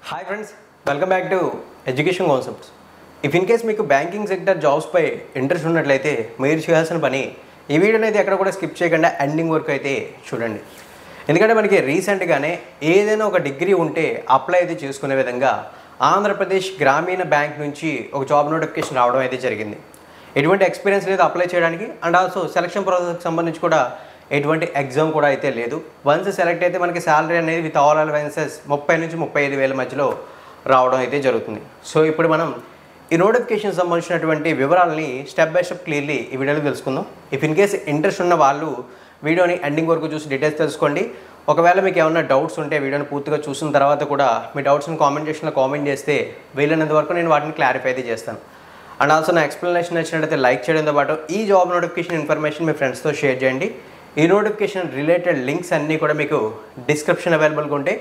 Hi friends, welcome back to education concepts. In case మీకు banking sector జాబ్స్పై interest ఉన్నట్లయితే మీరు చేయాల్సిన పని ఈ వీడియోని అయితే ఎక్కడ కూడా స్కిప్ చేయకుండా ఎండింగ్ వరకు అయితే చూడండి. ఎందుకంటే మనకి రీసెంట్గానే ఏదైనా ఒక డిగ్రీ ఉంటే అప్లై అయితే చేసుకునే విధంగా ఆంధ్రప్రదేశ్ గ్రామీణ బ్యాంక్ నుంచి ఒక జాబ్ నోటిఫికేషన్ రావడం అయితే జరిగింది. ఎటువంటి ఎక్స్పీరియన్స్ లేదు అప్లై చేయడానికి, అండ్ ఆల్సో సెలక్షన్ ప్రాసెస్కి సంబంధించి కూడా ఎటువంటి ఎగ్జామ్ కూడా అయితే లేదు. వన్స్ సెలెక్ట్ అయితే మనకి శాలరీ అనేది విత్ ఆల్ అలవెన్సెస్ 30 నుంచి 35,000 మధ్యలో రావడం అయితే జరుగుతుంది. సో ఇప్పుడు మనం ఈ నోటిఫికేషన్ సంబంధించినటువంటి వివరాలని స్టెప్ బై స్టెప్ క్లియర్లీ ఈ వీడియోలో తెలుసుకుందాం. ఇన్ కేస్ ఇంట్రెస్ట్ ఉన్న వాళ్ళు వీడియోని ఎండింగ్ వరకు చూసి డీటెయిల్స్ తెలుసుకోండి. ఒకవేళ మీకు ఏమైనా డౌట్స్ ఉంటే వీడియోని పూర్తిగా చూసిన తర్వాత కూడా మీ డౌట్స్ని కామెంట్ సెక్షన్లో కామెంట్ చేస్తే వీలైనంత వరకు నేను వాటిని క్లారిఫై అయితే చేస్తాను. అండ్ ఆల్సో నా ఎక్స్ప్లెనేషన్ నచ్చినట్లయితే లైక్ చేయడంతో పాటు ఈ జాబ్ నోటిఫికేషన్ ఇన్ఫర్మేషన్ మీ ఫ్రెండ్స్తో షేర్ చేయండి. ఈ నోటిఫికేషన్ రిలేటెడ్ లింక్స్ అన్నీ కూడా మీకు డిస్క్రిప్షన్ అవైలబుల్గా ఉంటే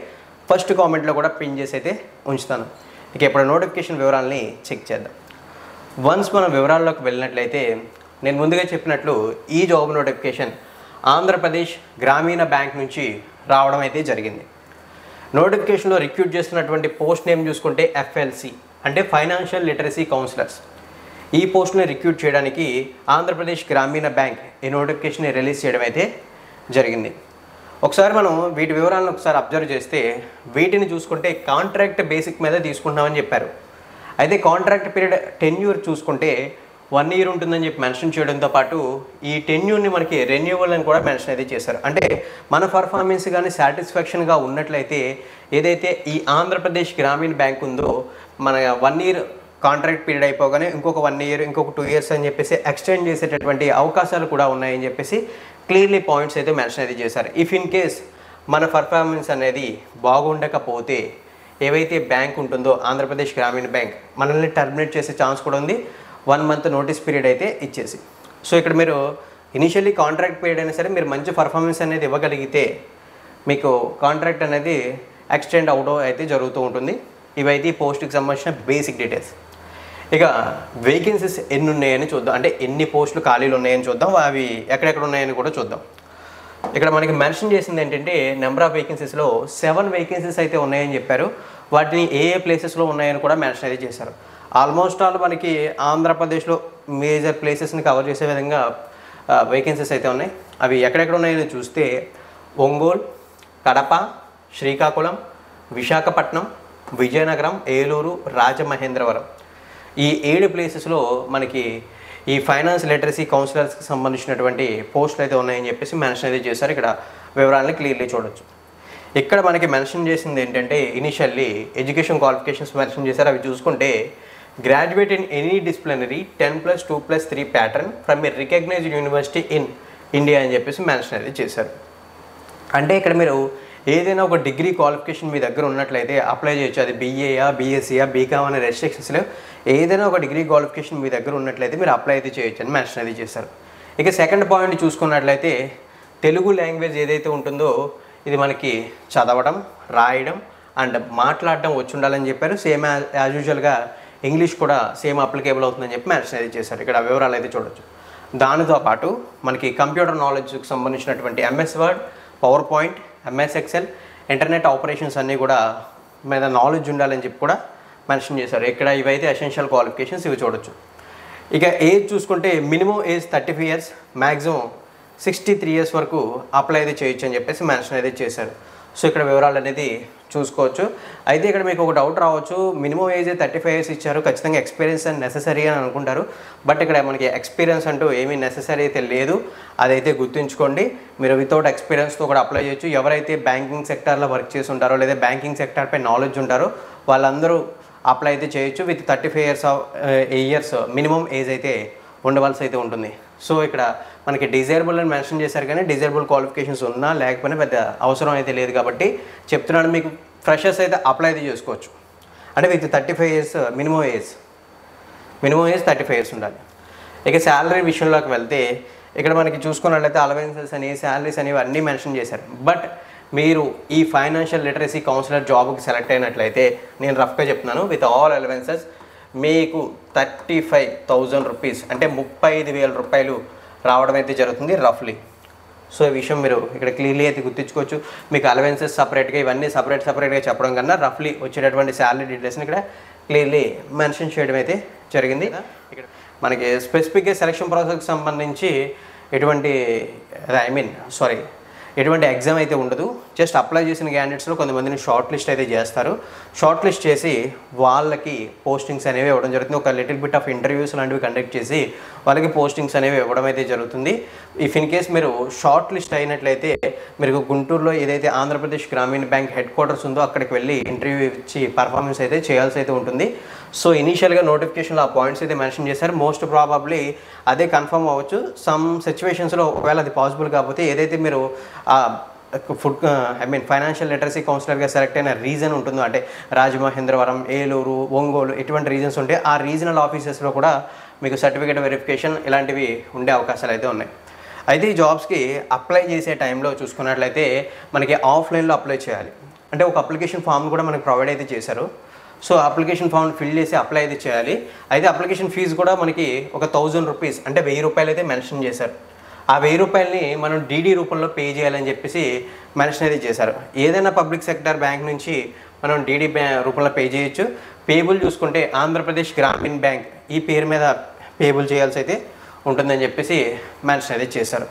ఫస్ట్ కామెంట్లో కూడా పిన్ చేసి అయితే ఉంచుతాను. ఇక ఇప్పుడు నోటిఫికేషన్ వివరాలని చెక్ చేద్దాం. వన్స్ మనం వివరాల్లోకి వెళ్ళినట్లయితే నేను ముందుగా చెప్పినట్లు ఈ జాబ్ నోటిఫికేషన్ ఆంధ్రప్రదేశ్ గ్రామీణ బ్యాంక్ నుంచి రావడం అయితే జరిగింది. నోటిఫికేషన్లో రిక్రూట్ చేస్తున్నటువంటి పోస్ట్ నేమ్ చూసుకుంటే FLC అంటే ఫైనాన్షియల్ లిటరసీ కౌన్సిలర్స్. ఈ పోస్ట్ని రిక్రూట్ చేయడానికి ఆంధ్రప్రదేశ్ గ్రామీణ బ్యాంక్ ఈ నోటిఫికేషన్ని రిలీజ్ చేయడం అయితే జరిగింది. ఒకసారి మనం వీటి వివరాలను ఒకసారి అబ్జర్వ్ చేస్తే వీటిని చూసుకుంటే కాంట్రాక్ట్ బేసిక్ మీద తీసుకుంటున్నామని చెప్పారు. అయితే కాంట్రాక్ట్ పీరియడ్ టెన్యూర్ చూసుకుంటే 1 year ఉంటుందని చెప్పి మెన్షన్ చేయడంతో పాటు ఈ టెన్యూర్ని మనకి రెన్యూవల్ అని కూడా మెన్షన్ అయితే చేశారు. అంటే మన పర్ఫార్మెన్స్ కానీ సాటిస్ఫాక్షన్గా ఉన్నట్లయితే ఏదైతే ఈ ఆంధ్రప్రదేశ్ గ్రామీణ బ్యాంక్ ఉందో మన 1 year కాంట్రాక్ట్ పీరియడ్ అయిపోగానే ఇంకొక 1 year ఇంకొక 2 years అని చెప్పేసి ఎక్స్టెండ్ చేసేటటువంటి అవకాశాలు కూడా ఉన్నాయని చెప్పేసి క్లియర్లీ పాయింట్స్ అయితే మెన్షన్ అయితే చేశారు. ఇన్ కేస్ మన పర్ఫార్మెన్స్ అనేది బాగుండకపోతే ఏవైతే బ్యాంక్ ఉంటుందో ఆంధ్రప్రదేశ్ గ్రామీణ బ్యాంక్ మనల్ని టర్మినేట్ చేసే ఛాన్స్ కూడా ఉంది. 1 month నోటీస్ పీరియడ్ అయితే ఇచ్చేసి. సో ఇక్కడ మీరు ఇనిషియల్లీ కాంట్రాక్ట్ పీరియడ్ అయినా సరే మీరు మంచి పర్ఫార్మెన్స్ అనేది ఇవ్వగలిగితే మీకు కాంట్రాక్ట్ అనేది ఎక్స్టెండ్ అవడం అయితే జరుగుతూ ఉంటుంది. ఇవైతే ఈ పోస్ట్కి సంబంధించిన బేసిక్ డీటెయిల్స్. ఇక వేకెన్సీస్ ఎన్ని ఉన్నాయని చూద్దాం, అంటే ఎన్ని పోస్టులు ఖాళీలు ఉన్నాయని చూద్దాం, అవి ఎక్కడెక్కడ ఉన్నాయని కూడా చూద్దాం. ఇక్కడ మనకి మెన్షన్ చేసింది ఏంటంటే నెంబర్ ఆఫ్ వేకెన్సీస్లో 7 వేకెన్సీస్ అయితే ఉన్నాయని చెప్పారు. వాటిని ఏ ప్లేసెస్లో ఉన్నాయని కూడా మెన్షన్ అయితే చేశారు. ఆల్మోస్ట్ ఆల్ మనకి ఆంధ్రప్రదేశ్లో మేజర్ ప్లేసెస్ని కవర్ చేసే విధంగా వేకెన్సీస్ అయితే ఉన్నాయి. అవి ఎక్కడెక్కడ ఉన్నాయని చూస్తే ఒంగోలు, కడప, శ్రీకాకుళం, విశాఖపట్నం, విజయనగరం, ఏలూరు, రాజమహేంద్రవరం ఈ 7 ప్లేసెస్లో మనకి ఈ ఫైనాన్స్ లిటరసీ కౌన్సిలర్స్కి సంబంధించినటువంటి పోస్టులు అయితే ఉన్నాయని చెప్పేసి మెన్షన్ అయితే చేశారు. ఇక్కడ వివరాలని క్లియర్లీ చూడొచ్చు. ఇక్కడ మనకి మెన్షన్ చేసింది ఏంటంటే ఇనిషియల్లీ ఎడ్యుకేషన్ క్వాలిఫికేషన్స్ మెన్షన్ చేశారు. అవి చూసుకుంటే graduate in any disciplinary 10+2+3 pattern from a recognized university in India అని చెప్పేసి మెన్షన్ అయితే చేశారు. అంటే ఇక్కడ మీరు ఏదైనా ఒక డిగ్రీ క్వాలిఫికేషన్ మీ దగ్గర ఉన్నట్లయితే అప్లై చేయొచ్చు. అది BA, BSc, BCom అనే రెస్ట్రిక్షన్స్లో ఏదైనా ఒక డిగ్రీ క్వాలిఫికేషన్ మీ దగ్గర ఉన్నట్లయితే మీరు అప్లై అయితే చేయొచ్చు అని మెన్షన్ అయితే చేశారు. ఇక సెకండ్ పాయింట్ చూసుకున్నట్లయితే తెలుగు లాంగ్వేజ్ ఏదైతే ఉంటుందో ఇది మనకి చదవడం, రాయడం అండ్ మాట్లాడడం వచ్చి ఉండాలని చెప్పారు. సేమ్ యాజ్ యూజువల్గా ఇంగ్లీష్ కూడా సేమ్ అప్లికేబుల్ అవుతుందని చెప్పి మెన్షన్ అయితే చేశారు. ఇక్కడ వివరాలు అయితే చూడొచ్చు. దానితో పాటు మనకి కంప్యూటర్ నాలెడ్జ్కి సంబంధించినటువంటి MS Word, PowerPoint, MS Excel, internet operations అన్నీ కూడా మీద నాలెడ్జ్ ఉండాలని చెప్పి కూడా మెన్షన్ చేశారు. ఇక్కడ ఇవైతే ఎసెన్షియల్ క్వాలిఫికేషన్స్ ఇవి చూడొచ్చు. ఇక ఏజ్ చూసుకుంటే minimum age 35 years, maximum 63 years వరకు అప్లై అయితే చేయొచ్చు అని చెప్పేసి మెన్షన్ అయితే చేశారు. సో ఇక్కడ వివరాలు అనేది చూసుకోవచ్చు. అయితే ఇక్కడ మీకు ఒక డౌట్ రావచ్చు, మినిమం ఏజ్ 35 years ఇచ్చారు, ఖచ్చితంగా ఎక్స్పీరియన్స్ అని నెససరీ అని అనుకుంటారు. బట్ ఇక్కడ మనకి ఎక్స్పీరియన్స్ అంటూ ఏమీ నెససరీ అయితే లేదు, అదైతే గుర్తుంచుకోండి. మీరు వితౌట్ ఎక్స్పీరియన్స్తో కూడా అప్లై చేయొచ్చు. ఎవరైతే బ్యాంకింగ్ సెక్టార్లో వర్క్ చేసి ఉంటారో లేదా బ్యాంకింగ్ సెక్టార్పై నాలెడ్జ్ ఉంటారో వాళ్ళందరూ అప్లై అయితే చేయొచ్చు. విత్ 35 years మినిమం ఏజ్ అయితే ఉండవలసి అయితే ఉంటుంది. సో ఇక్కడ మనకి డిజైరబుల్ అని మెన్షన్ చేశారు, కానీ డిజైరబుల్ క్వాలిఫికేషన్స్ ఉన్నా లేకపోయినా పెద్ద అవసరం అయితే లేదు కాబట్టి చెప్తున్నాను. మీకు ఫ్రెషర్స్ అయితే అప్లై అయితే చేసుకోవచ్చు. అంటే with 35 years minimum age 35 years ఉండాలి. ఇక శాలరీ విషయంలోకి వెళ్తే ఇక్కడ మనకి చూసుకున్నట్లయితే అలవెన్సెస్ అని శాలరీస్ అనేవి అన్నీ మెన్షన్ చేశారు. బట్ మీరు ఈ ఫైనాన్షియల్ లిటరసీ కౌన్సిలర్ జాబ్కి సెలెక్ట్ అయినట్లయితే నేను రఫ్గా చెప్తున్నాను, విత్ ఆల్ అలవెన్సెస్ మీకు 35,000 రూపీస్ అంటే 35,000 రూపాయలు రావడం అయితే జరుగుతుంది రఫ్లీ. సో ఈ విషయం మీరు ఇక్కడ క్లియర్లీ అయితే గుర్తించుకోవచ్చు. మీకు అలవెన్సెస్ సపరేట్గా ఇవన్నీ సపరేట్గా చెప్పడం కన్నా రఫ్లీ వచ్చేటటువంటి శాలరీ డీటెయిల్స్ని ఇక్కడ క్లియర్లీ మెన్షన్ చేయడం అయితే జరిగింది. ఇక్కడ మనకి స్పెసిఫిక్గా సెలక్షన్ ప్రాసెస్కి సంబంధించి ఎటువంటి ఎగ్జామ్ అయితే ఉండదు. జస్ట్ అప్లై చేసిన క్యాండిడేట్స్లో కొంతమందిని షార్ట్ లిస్ట్ అయితే చేస్తారు. షార్ట్ లిస్ట్ చేసి వాళ్ళకి పోస్టింగ్స్ అనేవి ఇవ్వడం జరుగుతుంది. ఒక లిటిల్ బిట్ ఆఫ్ ఇంటర్వ్యూస్ లాంటివి కండక్ట్ చేసి వాళ్ళకి పోస్టింగ్స్ అనేవి ఇవ్వడం అయితే జరుగుతుంది. ఇఫ్ ఇన్ కేస్ మీరు షార్ట్ లిస్ట్ అయినట్లయితే మీరు గుంటూరులో ఏదైతే ఆంధ్రప్రదేశ్ గ్రామీణ బ్యాంక్ హెడ్ క్వార్టర్స్ ఉందో అక్కడికి వెళ్ళి ఇంటర్వ్యూ ఇచ్చి పర్ఫార్మెన్స్ అయితే చేయాల్సి అయితే ఉంటుంది. సో ఇనీషియల్గా నోటిఫికేషన్లో ఆ పాయింట్స్ అయితే మెన్షన్ చేశారు. మోస్ట్ ప్రాబబ్లీ అదే కన్ఫర్మ్ అవ్వచ్చు. సమ్ సిచ్యువేషన్స్లో ఒకవేళ అది పాసిబుల్ కాకపోతే ఏదైతే మీరు ఫైనాన్షియల్ లిటరసీ కౌన్సిలర్గా సెలెక్ట్ అయిన రీజన్ ఉంటుందో, అంటే రాజమహేంద్రవరం, ఏలూరు, ఒంగోలు ఎటువంటి రీజన్స్ ఉంటే ఆ రీజనల్ ఆఫీసెస్లో కూడా మీకు సర్టిఫికేట్ వెరిఫికేషన్ ఇలాంటివి ఉండే అవకాశాలు అయితే ఉన్నాయి. అయితే ఈ జాబ్స్కి అప్లై చేసే టైంలో చూసుకున్నట్లయితే మనకి ఆఫ్లైన్లో అప్లై చేయాలి. అంటే ఒక అప్లికేషన్ ఫామ్ కూడా మనకి ప్రొవైడ్ అయితే చేశారు. సో అప్లికేషన్ ఫామ్ ఫిల్ చేసి అప్లై అయితే చేయాలి. అయితే అప్లికేషన్ ఫీజు కూడా మనకి ఒక 1000 రూపీస్ అంటే 1000 రూపాయలు అయితే మెన్షన్ చేశారు. ఆ 1000 రూపాయలని మనం డీడీ రూపంలో పే చేయాలని చెప్పేసి మెన్షన్ అయితే చేశారు. ఏదైనా పబ్లిక్ సెక్టర్ బ్యాంక్ నుంచి మనం డీడీ రూపంలో పే చేయొచ్చు. పేబుల్ చూసుకుంటే ఆంధ్రప్రదేశ్ గ్రామీణ బ్యాంక్ ఈ పేరు మీద పేబుల్ చేయాల్సి అయితే ఉంటుందని చెప్పేసి మెన్షన్ అయితే చేశారు.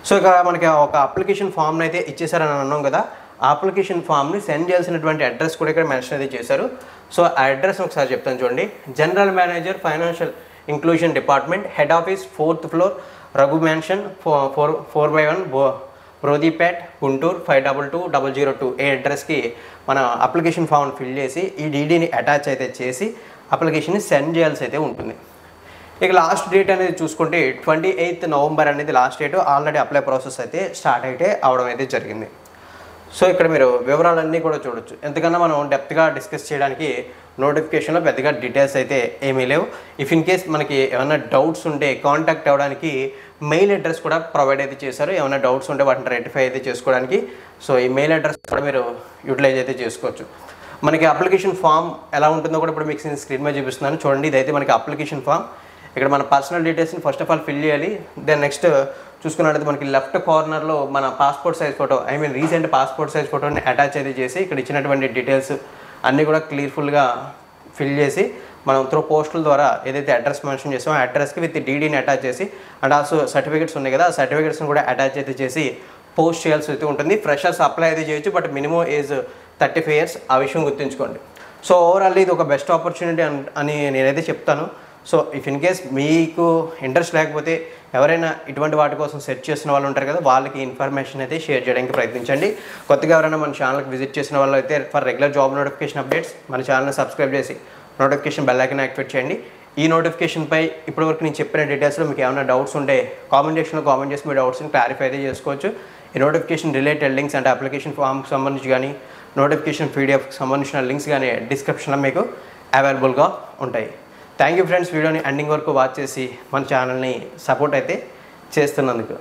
సో ఇక్కడ మనకి ఒక అప్లికేషన్ ఫామ్ని అయితే ఇచ్చేసారని అన్నాం కదా, ఆ అప్లికేషన్ ఫామ్ని సెండ్ చేయాల్సినటువంటి అడ్రస్ కూడా ఇక్కడ మెన్షన్ అయితే చేశారు. సో ఆ అడ్రస్ ఒకసారి చెప్తాను చూడండి. General manager financial inclusion department, head office, 4th floor, Raghu mansion, 4/1 Brodipet, Guntur 522002 ఏ అడ్రస్కి మన అప్లికేషన్ ఫామ్ని ఫిల్ చేసి ఈ డీడీని అటాచ్ అయితే చేసి అప్లికేషన్ని సెండ్ చేయాల్సి అయితే ఉంటుంది. ఇక లాస్ట్ డేట్ అనేది చూసుకుంటే 28th November అనేది last date. Already apply process అయితే స్టార్ట్ అయితే అవడం అయితే జరిగింది. సో ఇక్కడ మీరు వివరాలన్నీ కూడా చూడొచ్చు. ఎంతకన్నా మనం డెప్త్గా డిస్కస్ చేయడానికి నోటిఫికేషన్లో పెద్దగా డీటెయిల్స్ అయితే ఏమీ లేవు. ఇఫ్ ఇన్ కేస్ మనకి ఏమైనా డౌట్స్ ఉంటే కాంటాక్ట్ అవ్వడానికి మెయిల్ అడ్రస్ కూడా ప్రొవైడ్ అయితే చేశారు. ఏమైనా డౌట్స్ ఉంటే వాటిని రెక్టిఫై అయితే చేసుకోవడానికి. సో ఈ మెయిల్ అడ్రస్ కూడా మీరు యూటిలైజ్ అయితే చేసుకోవచ్చు. మనకి అప్లికేషన్ ఫామ్ ఎలా ఉంటుందో కూడా ఇప్పుడు మీకు స్క్రీన్ మీద చూపిస్తున్నాను చూడండి. ఇదైతే మనకి అప్లికేషన్ ఫామ్. ఇక్కడ మన పర్సనల్ డీటెయిల్స్ని ఫస్ట్ ఆఫ్ ఆల్ ఫిల్ చేయాలి. దెన్ నెక్స్ట్ చూసుకున్నట్లయితే మనకి లెఫ్ట్ కార్నర్లో మన passport size photo, recent passport size ఫోటోని అటాచ్ అయితే చేసి ఇక్కడ ఇచ్చినటువంటి డీటెయిల్స్ అన్నీ కూడా క్లియర్ఫుల్గా ఫిల్ చేసి మనం త్రూ పోస్టుల ద్వారా ఏదైతే అడ్రస్ మెన్షన్ చేసామో ఆ అడ్రస్కి విత్ డీడీని అటాచ్ చేసి అండ్ ఆల్సో సర్టిఫికేట్స్ ఉన్నాయి కదా, ఆ సర్టిఫికేట్స్ని కూడా అటాచ్ అయితే చేసి పోస్ట్ చేయాల్సి అయితే ఉంటుంది. ఫ్రెషర్స్ అప్లై అయితే చేయొచ్చు, బట్ మినిమం ఏజ్ 35 years, ఆ విషయం గుర్తుంచుకోండి. సో ఓవరాల్ ఇది ఒక బెస్ట్ ఆపర్చునిటీ అని నేనైతే చెప్తాను. సో ఇఫ్ ఇన్ కేస్ మీకు ఇంట్రెస్ట్ లేకపోతే ఎవరైనా ఇటువంటి వాటి కోసం సెర్చ్ చేసిన వాళ్ళు ఉంటారు కదా, వాళ్ళకి ఇన్ఫర్మేషన్ అయితే షేర్ చేయడానికి ప్రయత్నించండి. కొత్తగా ఎవరైనా మన ఛానల్కి విజిట్ చేసిన వాళ్ళు అయితే for regular job notification updates మన ఛానల్ని సబ్స్క్రైబ్ చేసి నోటిఫికేషన్ బెల్ ఐకాన్ యాక్టివేట్ చేయండి. ఈ నోటిఫికేషన్పై ఇప్పటివరకు నేను చెప్పిన డీటెయిల్స్లో మీకు ఏమైనా డౌట్స్ ఉంటే కామెంట్ సెక్షన్లో కామెంట్ చేసి మీ డౌట్స్ని క్లారిఫై అయితే చేసుకోవచ్చు. ఈ నోటిఫికేషన్ రిలేటెడ్ లింక్స్ అంటే అప్లికేషన్ ఫామ్కి సంబంధించి కానీ నోటిఫికేషన్ పీడిఎఫ్కి సంబంధించిన లింక్స్ కానీ డిస్క్రిప్షన్లో మీకు అవైలబుల్గా ఉంటాయి. థ్యాంక్ యూ ఫ్రెండ్స్, వీడియోని ఎండింగ్ వరకు వాచ్ చేసి మన ఛానల్ని సపోర్ట్ అయితే చేస్తున్నందుకు.